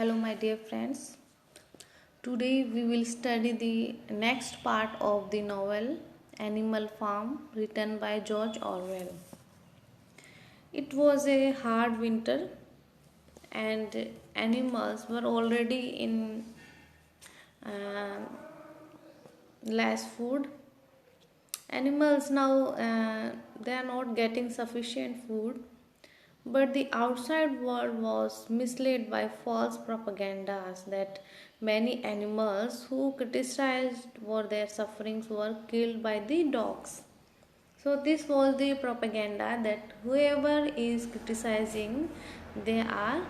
Hello, my dear friends. Today we will study the next part of the novel Animal Farm, written by George Orwell. It was a hard winter, and animals were already in uh, less food. Animals now they are not getting sufficient food, but the outside world was misled by false propagandas that many animals who criticized for their sufferings were killed by the dogs. So this was the propaganda that whoever is criticizing, they are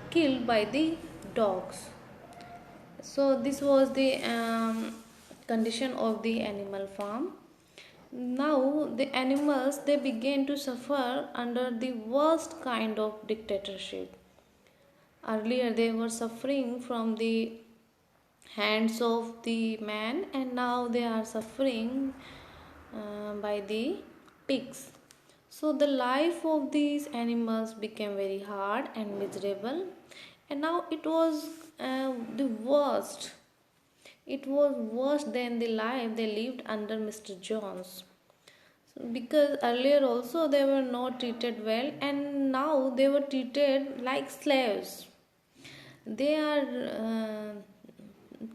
killed by the dogs. So this was the condition of the animal farm. Now the animals they began to suffer under the worst kind of dictatorship. Earlier they were suffering from the hands of the man, and now they are suffering by the pigs. So the life of these animals became very hard and miserable, and now it was the worst. It was worse than the life they lived under Mr. Jones. Because earlier also they were not treated well, and now they were treated like slaves. They are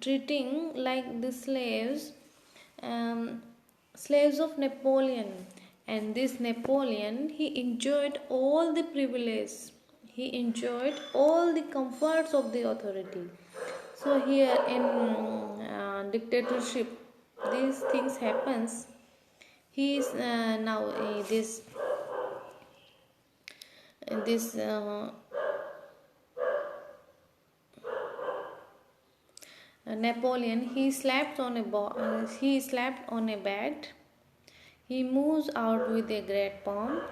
treating like the um, slaves of Napoleon. And this Napoleon, he enjoyed all the privilege, he enjoyed all the comforts of the authority. So here in dictatorship, these things happens. He is now this Napoleon, he slept on a bed. He moves out with a great pomp.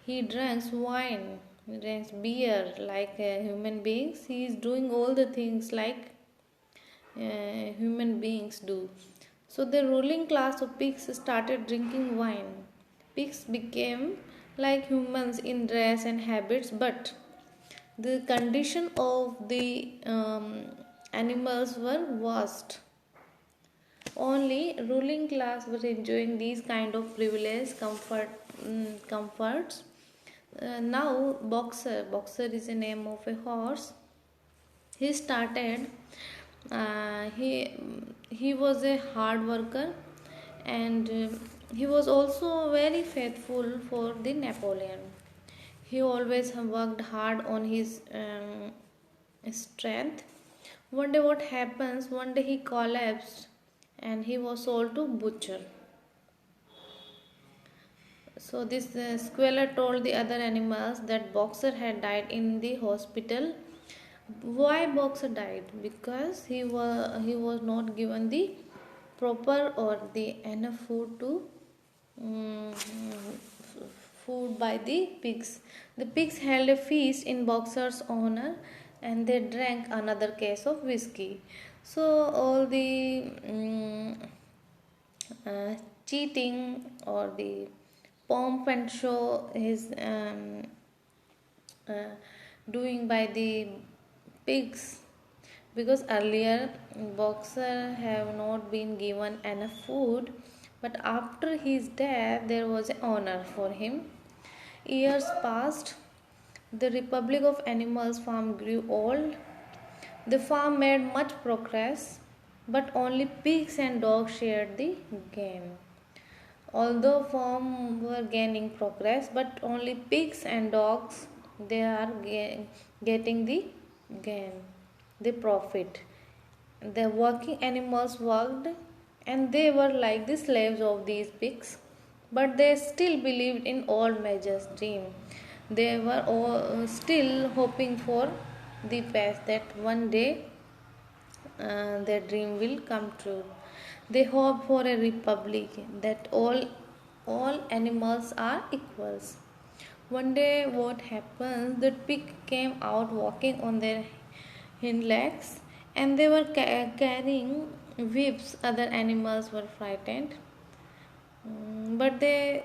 He drinks wine, he drinks beer like human beings. He is doing all the things like human beings do. So the ruling class of pigs started drinking wine. Pigs became like humans in dress and habits, but the condition of the animals were worst. Only ruling class were enjoying these kind of privilege, comforts. Now Boxer is the name of a horse. He started. He was a hard worker, and he was also very faithful for the Napoleon. He always worked hard on his strength. One day, what happens? One day he collapsed, and he was sold to butcher. So this squealer told the other animals that Boxer had died in the hospital. Why Boxer died? Because he was not given the proper or the enough food to um, food by the pigs. The pigs held a feast in Boxer's honor, and they drank another case of whiskey. So all the cheating or the pomp and show is uh, doing by the pigs, because earlier Boxer have not been given enough food, but after his death there was an honor for him. Years passed. The Republic of Animals farm grew old. The farm made much progress, but only pigs and dogs shared the gain. Although farm were gaining progress, but only pigs and dogs they are getting the gain, the profit. The working animals worked, and they were like the slaves of these pigs, but they still believed in old Major's dream. They were all, still hoping for the past, that one day their dream will come true. They hope for a republic, that all animals are equals. One day, what happens? The pig came out walking on their hind legs, and they were carrying whips. Other animals were frightened, but they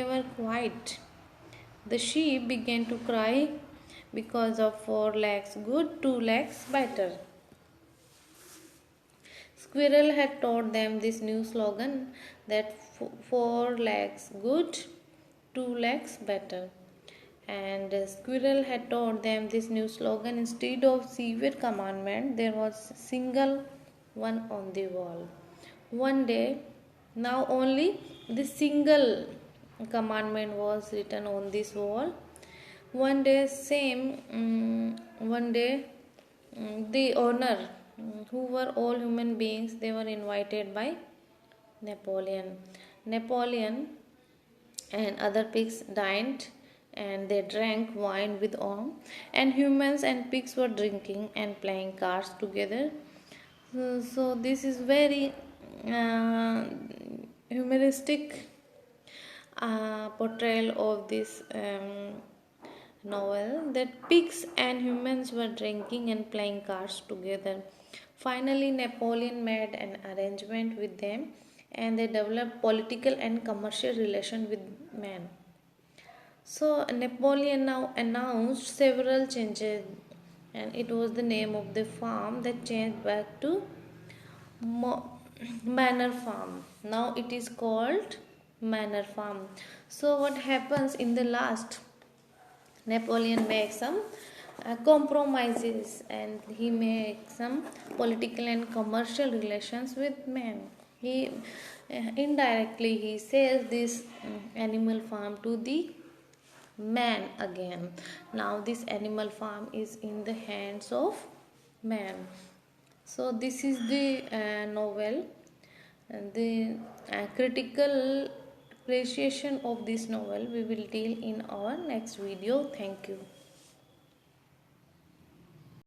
were quiet. The sheep began to cry because of 4 legs good, 2 legs better. Squirrel had taught them this new slogan that 4 legs good, 2 legs better. And Squirrel had taught them this new slogan. Instead of severe commandment, there was single one on the wall. One day, now only the single commandment was written on this wall. One day the owner, who were all human beings, they were invited by Napoleon and other pigs dined, and they drank wine with awe, and humans and pigs were drinking and playing cards together. So this is very uh, humoristic portrayal of this novel, that pigs and humans were drinking and playing cards together. Finally, Napoleon made an arrangement with them, and they developed political and commercial relation with men. So Napoleon now announced several changes, and it was the name of the farm that changed back to Manor Farm. Now it is called Manor Farm. So what happens in the last? Napoleon makes some compromises, and he makes some political and commercial relations with men. He indirectly he sells this animal farm to the man again. Now this animal farm is in the hands of man. So this is the novel, and the critical appreciation of this novel we will deal in our next video. Thank you.